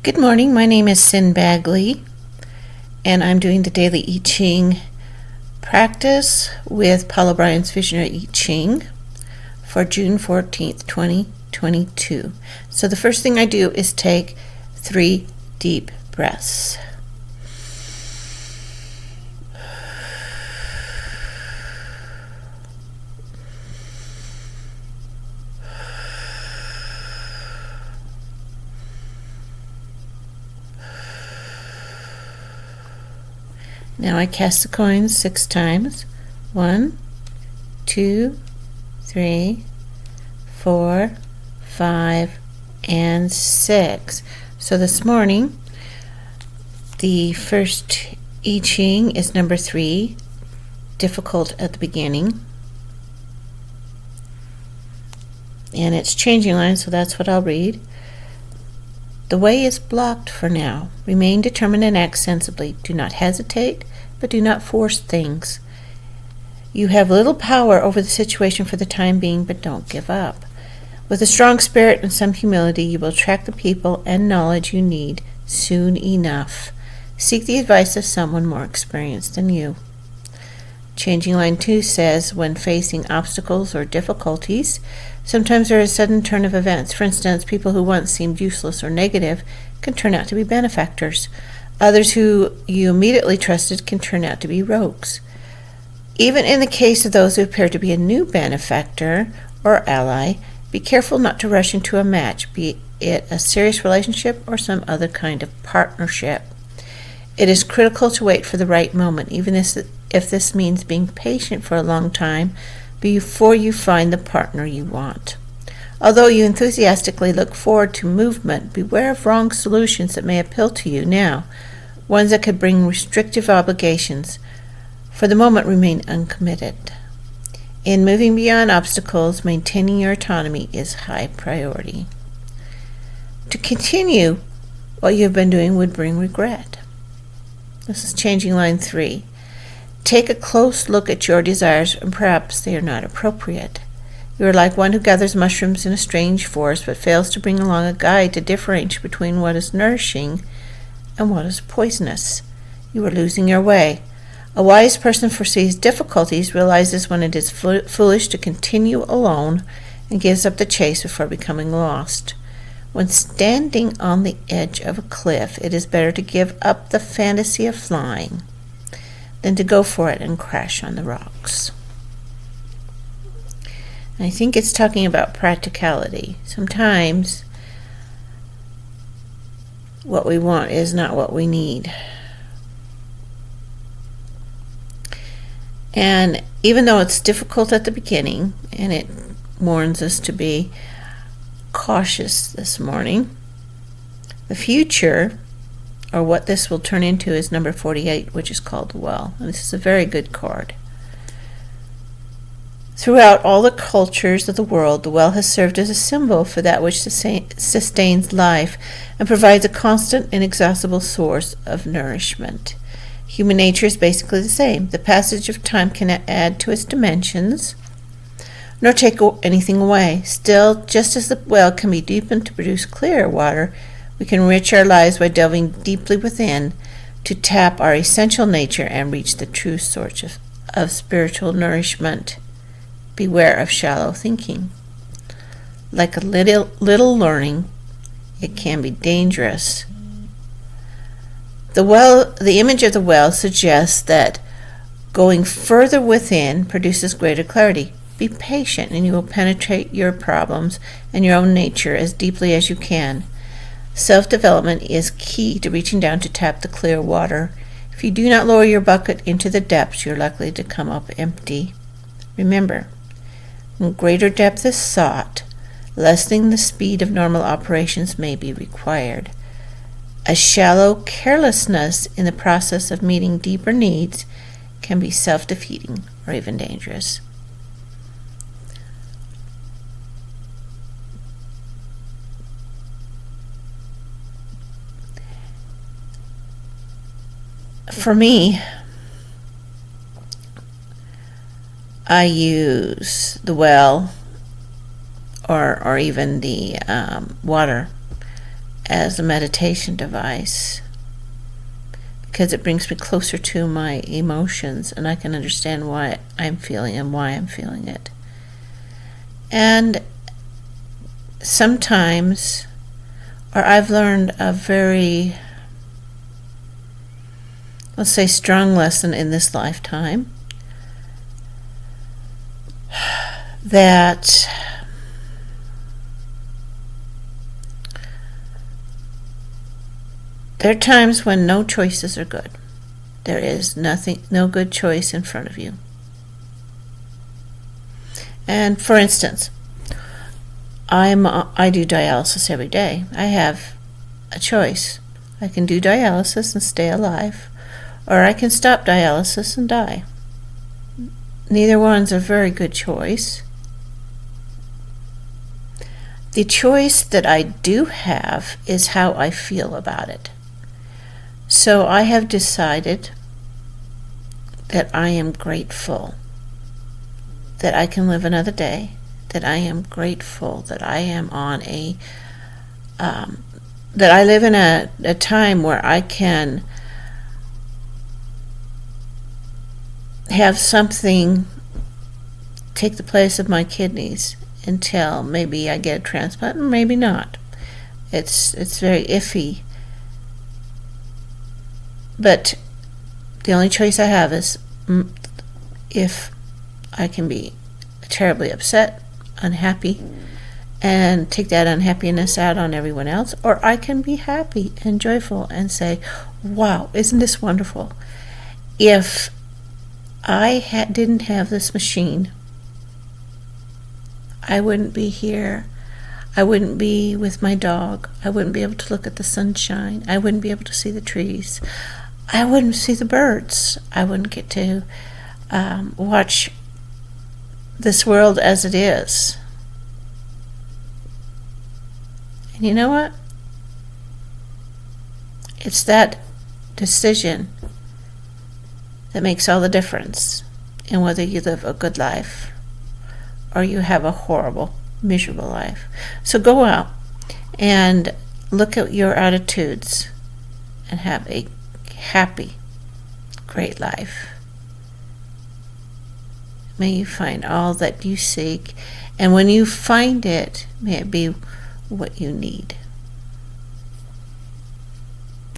Good morning, my name is Sin Bagley, and I'm doing the daily I Ching practice with Paul O'Brien's Visionary I Ching for June 14th, 2022. So the first thing I do is take 3 deep breaths. Now I cast the coins 6 times. 1, 2, 3, 4, 5, and 6. So this morning, the first I Ching is number 3, difficult at the beginning. And it's changing line, so that's what I'll read. The way is blocked for now. Remain determined and act sensibly. Do not hesitate, but do not force things. You have little power over the situation for the time being, but don't give up. With a strong spirit and some humility, you will attract the people and knowledge you need soon enough. Seek the advice of someone more experienced than you. Changing line 2 says, when facing obstacles or difficulties, sometimes there is a sudden turn of events. For instance, people who once seemed useless or negative can turn out to be benefactors. Others who you immediately trusted can turn out to be rogues. Even in the case of those who appear to be a new benefactor or ally, be careful not to rush into a match, be it a serious relationship or some other kind of partnership. It is critical to wait for the right moment, even if this means being patient for a long time before you find the partner you want. Although you enthusiastically look forward to movement, beware of wrong solutions that may appeal to you now, ones that could bring restrictive obligations. For the moment, remain uncommitted. In moving beyond obstacles, maintaining your autonomy is high priority. To continue what you have been doing would bring regret. This is changing line 3. Take a close look at your desires, and perhaps they are not appropriate. You are like one who gathers mushrooms in a strange forest, but fails to bring along a guide to differentiate between what is nourishing and what is poisonous. You are losing your way. A wise person foresees difficulties, realizes when it is foolish to continue alone, and gives up the chase before becoming lost. When standing on the edge of a cliff, it is better to give up the fantasy of flying than to go for it and crash on the rocks. And I think it's talking about practicality. Sometimes what we want is not what we need. And even though it's difficult at the beginning, and it warns us to be cautious this morning, the future, or what this will turn into, is number 48, which is called the well. And this is a very good card. Throughout all the cultures of the world, the well has served as a symbol for that which sustains life and provides a constant, inexhaustible source of nourishment. Human nature is basically the same. The passage of time cannot add to its dimensions, nor take anything away. Still, just as the well can be deepened to produce clearer water, we can enrich our lives by delving deeply within to tap our essential nature and reach the true source of spiritual nourishment. Beware of shallow thinking. Like a little learning, it can be dangerous. The image of the well suggests that going further within produces greater clarity. Be patient, and you will penetrate your problems and your own nature as deeply as you can. Self-development is key to reaching down to tap the clear water. If you do not lower your bucket into the depths, you're likely to come up empty. Remember, when greater depth is sought, lessening the speed of normal operations may be required. A shallow carelessness in the process of meeting deeper needs can be self-defeating or even dangerous. For me, I use the well or even the water as a meditation device because it brings me closer to my emotions and I can understand why I'm feeling and why I'm feeling it. And sometimes, or I've learned a very, let's say, strong lesson in this lifetime, that there are times when no choices are good. There is no good choice in front of you. And for instance, I do dialysis every day. I have a choice. I can do dialysis and stay alive, or I can stop dialysis and die. Neither one's a very good choice. The choice that I do have is how I feel about it. So I have decided that I am grateful that I can live another day, that I am grateful that I am on that I live in a time where I can have something take the place of my kidneys until maybe I get a transplant, or maybe not. It's very iffy. But the only choice I have is if I can be terribly upset, unhappy, and take that unhappiness out on everyone else, or I can be happy and joyful and say, wow, isn't this wonderful? If I didn't have this machine, I wouldn't be here. I wouldn't be with my dog. I wouldn't be able to look at the sunshine. I wouldn't be able to see the trees. I wouldn't see the birds. I wouldn't get to watch this world as it is. And you know what? It's that decision that makes all the difference in whether you live a good life or you have a horrible, miserable life. So go out and look at your attitudes and have a happy, great life. May you find all that you seek, and when you find it, may it be what you need.